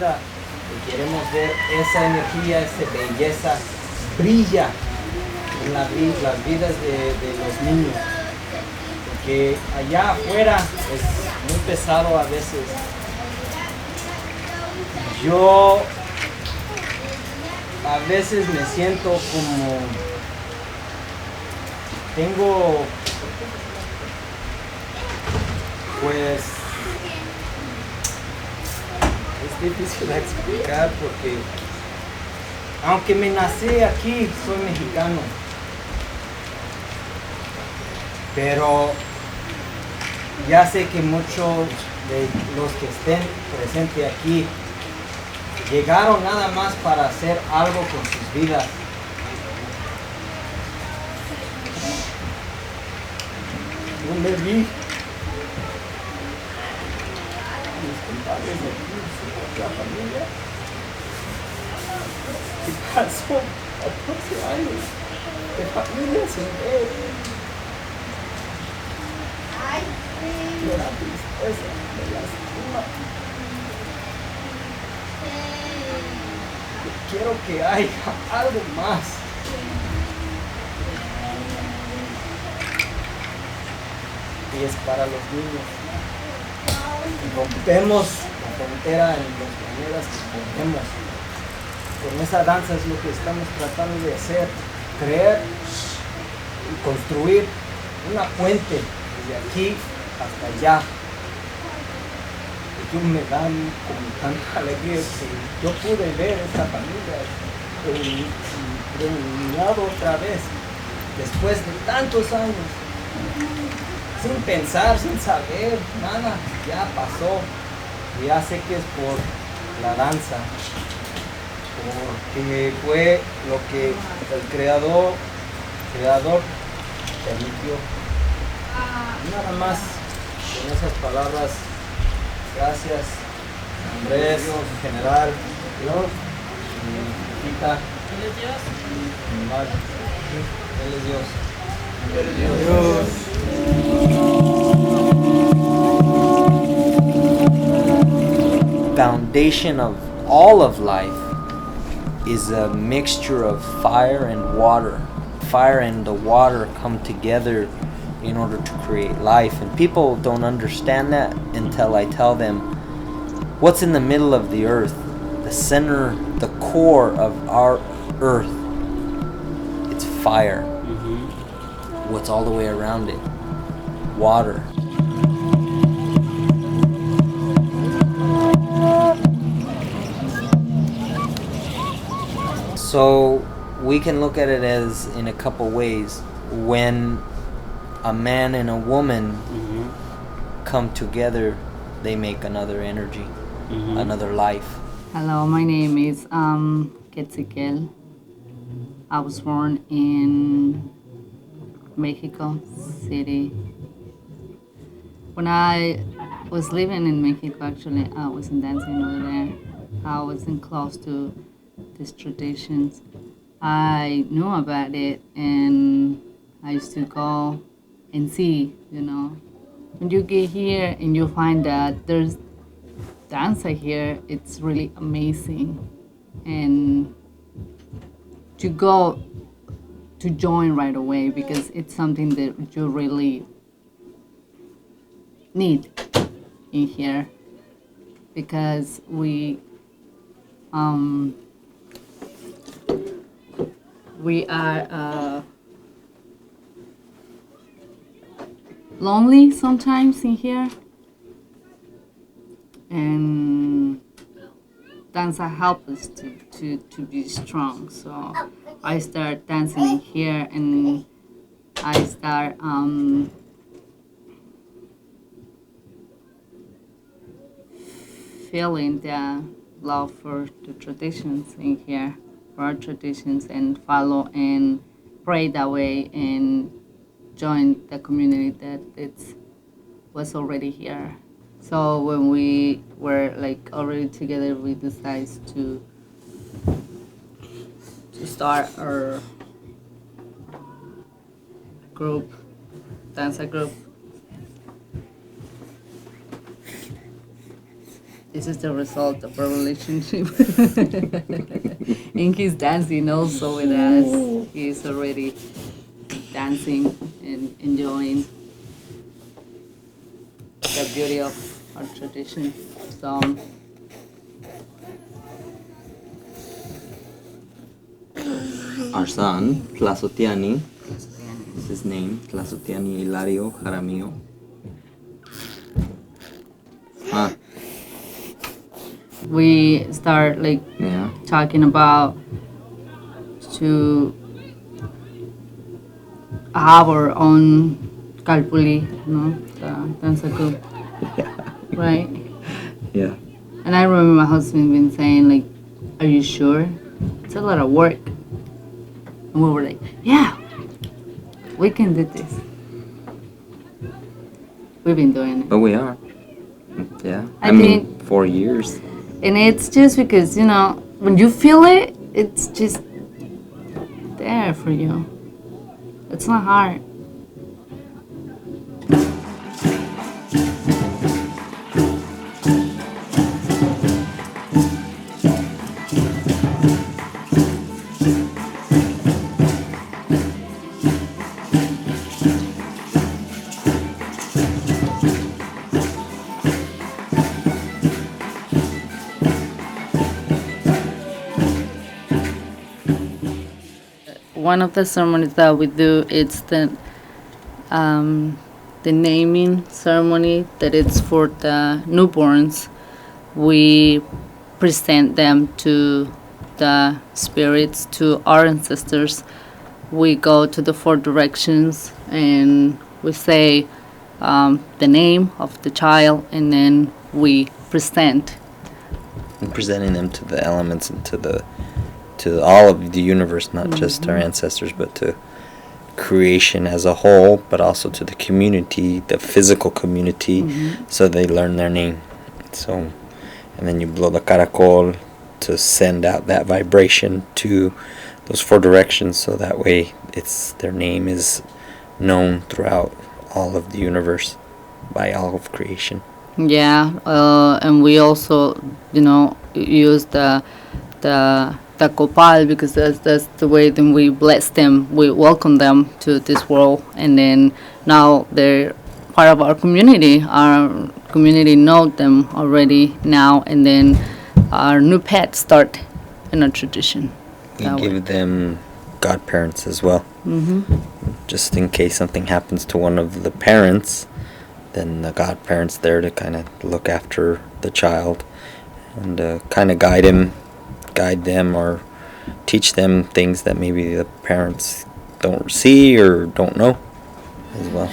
vida, y queremos ver esa energía, esa belleza brilla en las vidas de los niños, porque allá afuera es muy pesado a veces. Yo a veces me siento como tengo, pues es difícil de explicar porque aunque me nací aquí, soy mexicano, pero ya sé que muchos de los que estén presentes aquí llegaron nada más para hacer algo con sus vidas. Yo me vi a mis compadres de aquí, su otra familia, y pasó 14 años de familia sin ver. Me da tristeza, me lastima. Quiero que haya algo más. Y es para los niños. Rompemos la frontera en las maneras que podemos. Con esa danza es lo que estamos tratando de hacer. Crear y construir una puente desde aquí hasta allá. Yo me dan como tanta alegría que yo pude ver esta familia reunida otra vez después de tantos años, sin pensar, sin saber nada, ya pasó. Y ya sé que es por la danza, porque fue lo que el creador permitió. Nada más con esas palabras. Gracias, Andrés, general, Dios, y Tita, mi madre. Él es Dios. Foundation of all of life is a mixture of fire and water. Fire and the water come together in order to create life, and people don't understand that until I tell them what's in the middle of the earth, the center, the core of our earth. It's fire. What's all the way around it? Water. So we can look at it as in a couple ways. When a man and a woman come together, they make another energy, another life. Hello, my name is Quetziquetl. I was born in Mexico City. When I was living in Mexico, actually, I wasn't dancing over there. I wasn't close to these traditions. I knew about it, and I used to go and see, When you get here and you find that there's danza here, it's really amazing. And to go to join right away because it's something that you really need in here because we are lonely sometimes in here, and danza helps us to be strong. So I start dancing in here, and I start feeling the love for the traditions in here, for our traditions, and follow and pray that way and join the community that was already here. So when we were already together, we decided to start our group, danza group. this is the result of our relationship. And he's dancing also with us. He's already dancing and enjoying the beauty of our tradition. So our son, Tlalcihuatzin, is his name, Tlalcihuatzin Hilario Jaramillo. we start like talking about to have our own Kalpulli, the danza group, right? Yeah. And I remember my husband been saying like, "Are you sure? It's a lot of work." And we were like, "Yeah, we can do this." We've been doing it. But we are. Yeah. I mean, think 4 years. And it's just because, when you feel it, it's just there for you. It's not hard. One of the ceremonies that we do, it's the naming ceremony, that it's for the newborns. We present them to the spirits, to our ancestors. We go to the 4 directions and we say the name of the child, and then we present. And presenting them to the elements and to all of the universe, not just our ancestors, but to creation as a whole, but also to the community, the physical community, so they learn their name. So, and then you blow the caracol to send out that vibration to those 4 directions, so that way their name is known throughout all of the universe by all of creation. Yeah, and we also, use the copal, because that's the way then we bless them, we welcome them to this world, and then now they're part of our community. Our community knows them already now, and then our new pets start in our tradition. We give them godparents as well. Just in case something happens to one of the parents, then the godparent's there to kind of look after the child and kind of guide them or teach them things that maybe the parents don't see or don't know as well.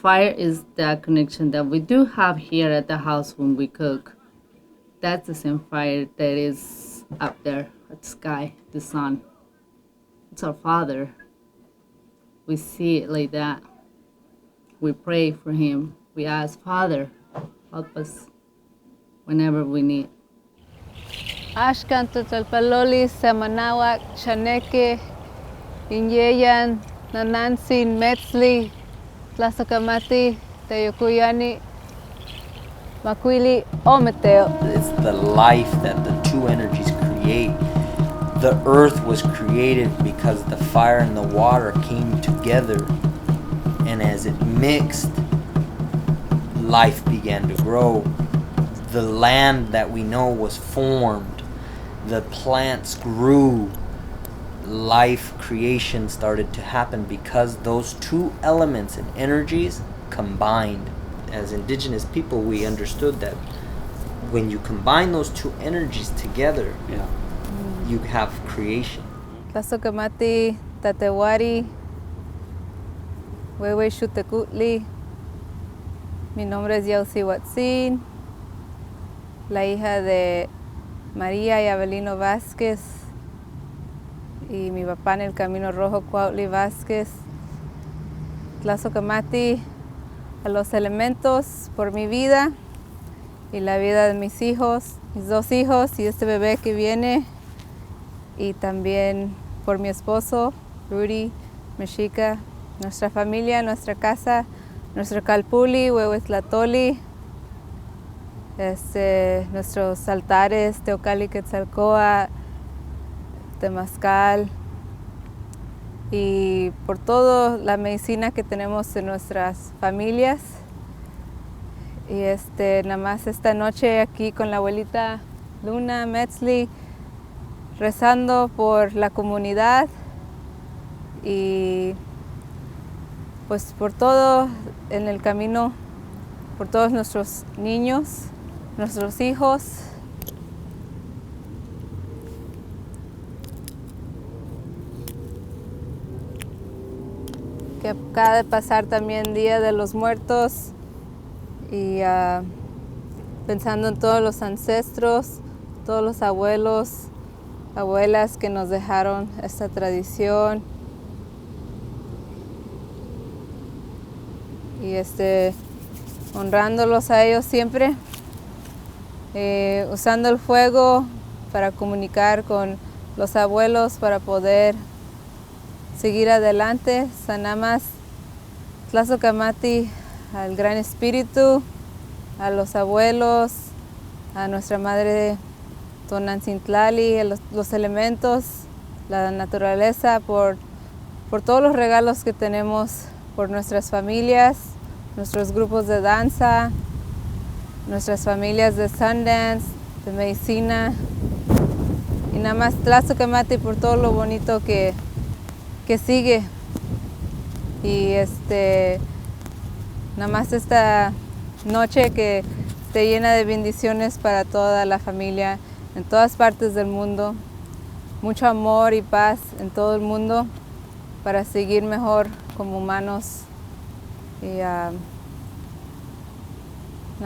Fire is the connection that we do have here at the house when we cook. That's the same fire that is up there at the sky, the sun. It's our Father. We see it like that. We pray for him. We ask, Father, help us whenever we need. Ashkan Tlalpaloli, Anahuac, Chaneke, Inyeyan, Nanansin, Metzli, Tlazacamati, Teyocuyani, Macuili, Ometeo. It's the life that the 2 energies create. create. The earth was created because the fire and the water came together, and as it mixed, life began to grow. The land that we know was formed. The plants grew. Life creation started to happen because those two elements and energies combined. As indigenous people, we understood that when you combine those two energies together, you have creation. Tlalcihuatzin, Tatewari, Huehuetlahtolli. Mi nombre es Yaocihuatzin, la hija de María y Abelino Vázquez y mi papá en el Camino Rojo, Cuautli Vázquez. Tlalcihuatzin, a los elementos por mi vida y la vida de mis hijos, mis 2 hijos y este bebé que viene, y también por mi esposo, Rudy, Mexica, nuestra familia, nuestra casa, nuestro Kalpulli Huehuetlahtolli, nuestros altares, Teocalli Quetzalcoatl, Temazcal, y por toda la medicina que tenemos en nuestras familias. Y nada más esta noche aquí con la abuelita Luna Metzli, rezando por la comunidad y pues por todo en el camino, por todos nuestros niños, nuestros hijos. Que acaba de pasar también Día de los Muertos y pensando en todos los ancestros, todos los abuelos, abuelas que nos dejaron esta tradición. Y honrándolos a ellos siempre, usando el fuego para comunicar con los abuelos para poder seguir adelante. Sanamas, Tlalcihuatzin, al Gran Espíritu, a los abuelos, a nuestra Madre Tonancintlali, los elementos, la naturaleza, por todos los regalos que tenemos, por nuestras familias, nuestros grupos de danza, nuestras familias de Sundance, de medicina, y nada más Tlalcihuatzin por todo lo bonito que sigue. Y nada más esta noche que esté llena de bendiciones para toda la familia en todas partes del mundo. Mucho amor y paz en todo el mundo para seguir mejor como humanos. Y nada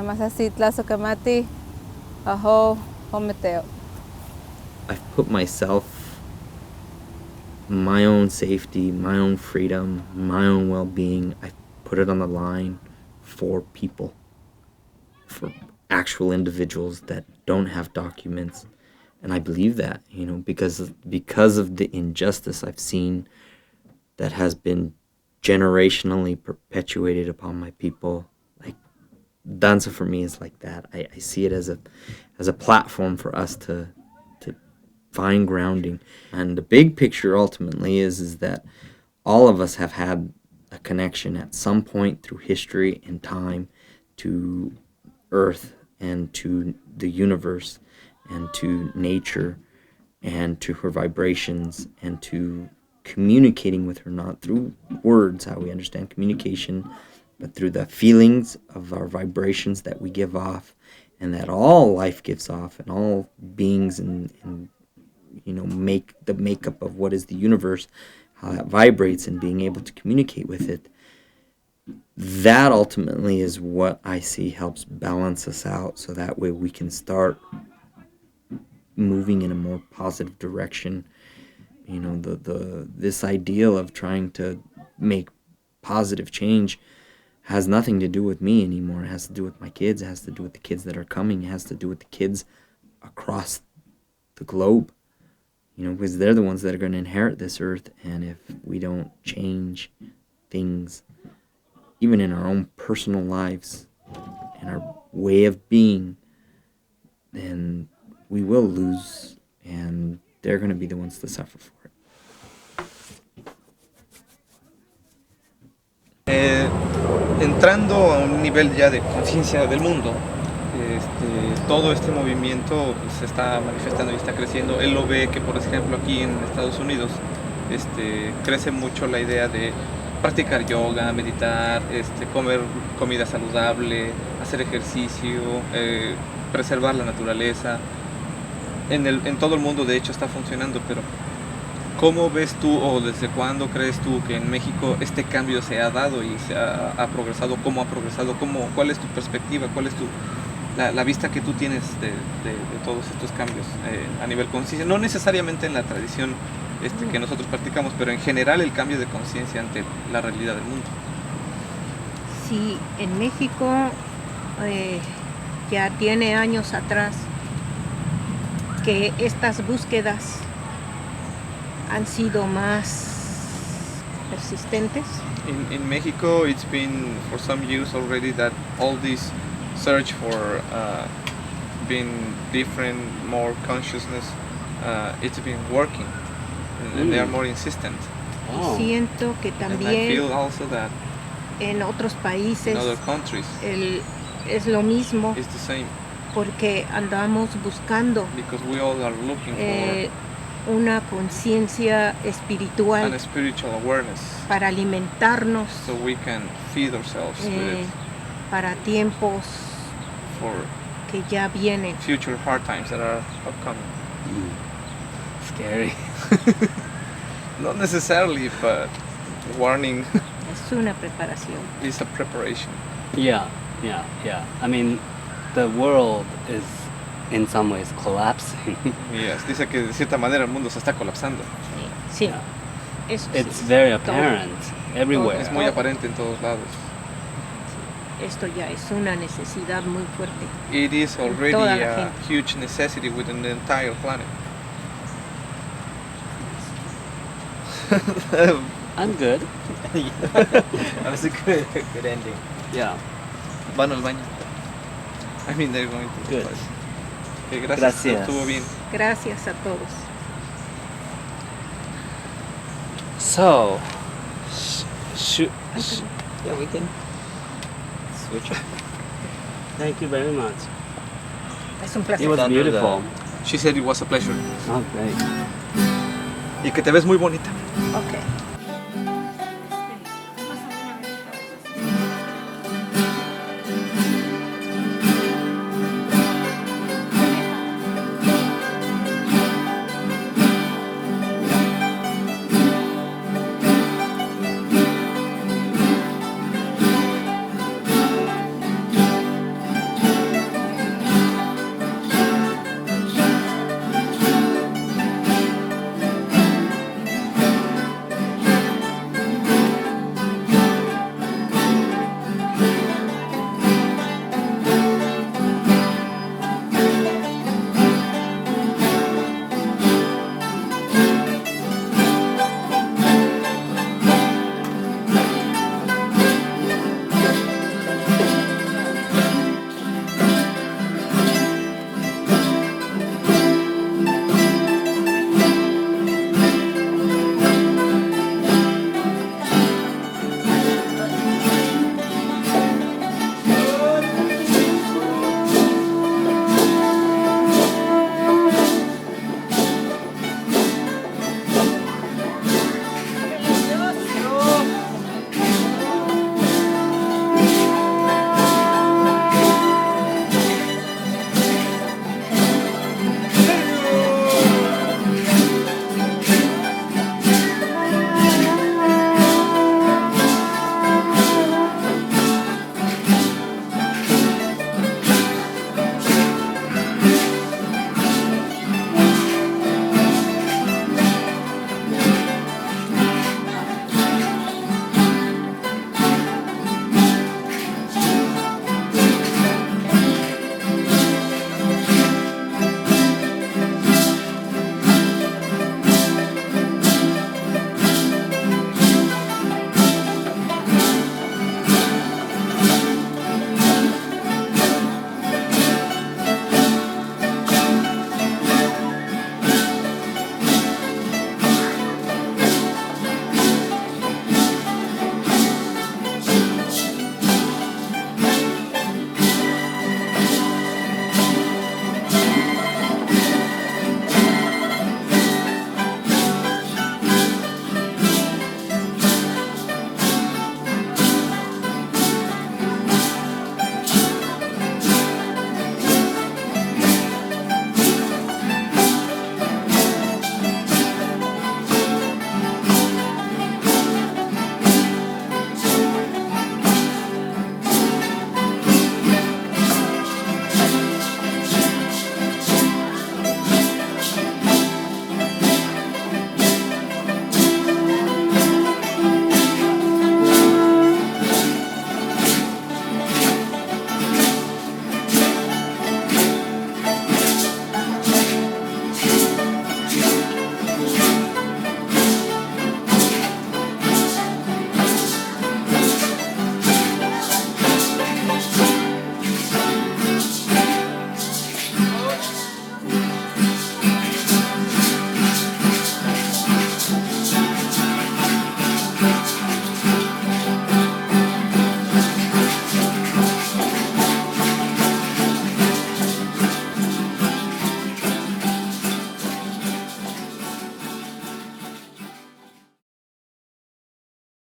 más así, Tlalcihuatzin, aho, hometeo. I've put myself, my own safety, my own freedom, my own well-being, I've put it on the line for people, for actual individuals that don't have documents. And I believe that, because of the injustice I've seen that has been generationally perpetuated upon my people. Like, danza for me is like that. I see it as a platform for us to find grounding. And the big picture ultimately is that all of us have had a connection at some point through history and time to Earth and to the universe and to nature and to her vibrations and to communicating with her, not through words, how we understand communication, but through the feelings of our vibrations that we give off and that all life gives off and all beings and make the makeup of what is the universe, how that vibrates and being able to communicate with it. That ultimately is what I see helps balance us out, so that way we can start moving in a more positive direction. This ideal of trying to make positive change has nothing to do with me anymore. It has to do with my kids. It has to do with the kids that are coming. It has to do with the kids across the globe. Because they're the ones that are going to inherit this earth. And if we don't change things, even in our own personal lives and our way of being, then we will lose and they're going to be the ones to suffer for it. Entrando a un nivel ya de conciencia del mundo, todo este movimiento se está manifestando y está creciendo. Él lo ve que, por ejemplo, aquí en Estados Unidos crece mucho la idea de practicar yoga, meditar, comer comida saludable, hacer ejercicio, preservar la naturaleza. En todo el mundo, de hecho, está funcionando, pero ¿cómo ves tú o desde cuándo crees tú que en México este cambio se ha dado y ha progresado? ¿Cómo ha progresado? ¿Cuál es tu perspectiva? ¿Cuál es la vista que tú tienes de todos estos cambios a nivel conciencia? No necesariamente en la tradición que nosotros practicamos, pero en general el cambio de conciencia ante la realidad del mundo. Sí, en México ya tiene años atrás que estas búsquedas han sido más persistentes. In Mexico, it's been for some years already that all this search for being different, more consciousness, it's been working, and they are more insistent. Oh. Siento que también and I feel also that en otros países in other countries, es lo mismo. It's the same. Porque andamos buscando because we all are looking for una conciencia espiritual and a spiritual awareness para alimentarnos, so we can feed ourselves with it, para tiempos for que ya vienen, future hard times that are upcoming. Scary. Not necessarily, but warning. Es una preparación. It's a preparation. Yeah. I mean, the world is in some ways collapsing. Yes, dice que de cierta manera el mundo se está colapsando. Sí. Yeah. It's very apparent everywhere. Es muy aparente en todos lados. Esto ya es una necesidad muy fuerte. It is already a huge necessity within the entire planet. I'm good. That was a good ending. Yeah. Van al baño. I mean, they're going to. Good. Gracias. Estuvo bien. Gracias a todos. So, yeah, we can switch. Thank you very much. Es un placer. It was beautiful. She said it was a pleasure. Oh, great. Y que te ves muy bonita. Okay.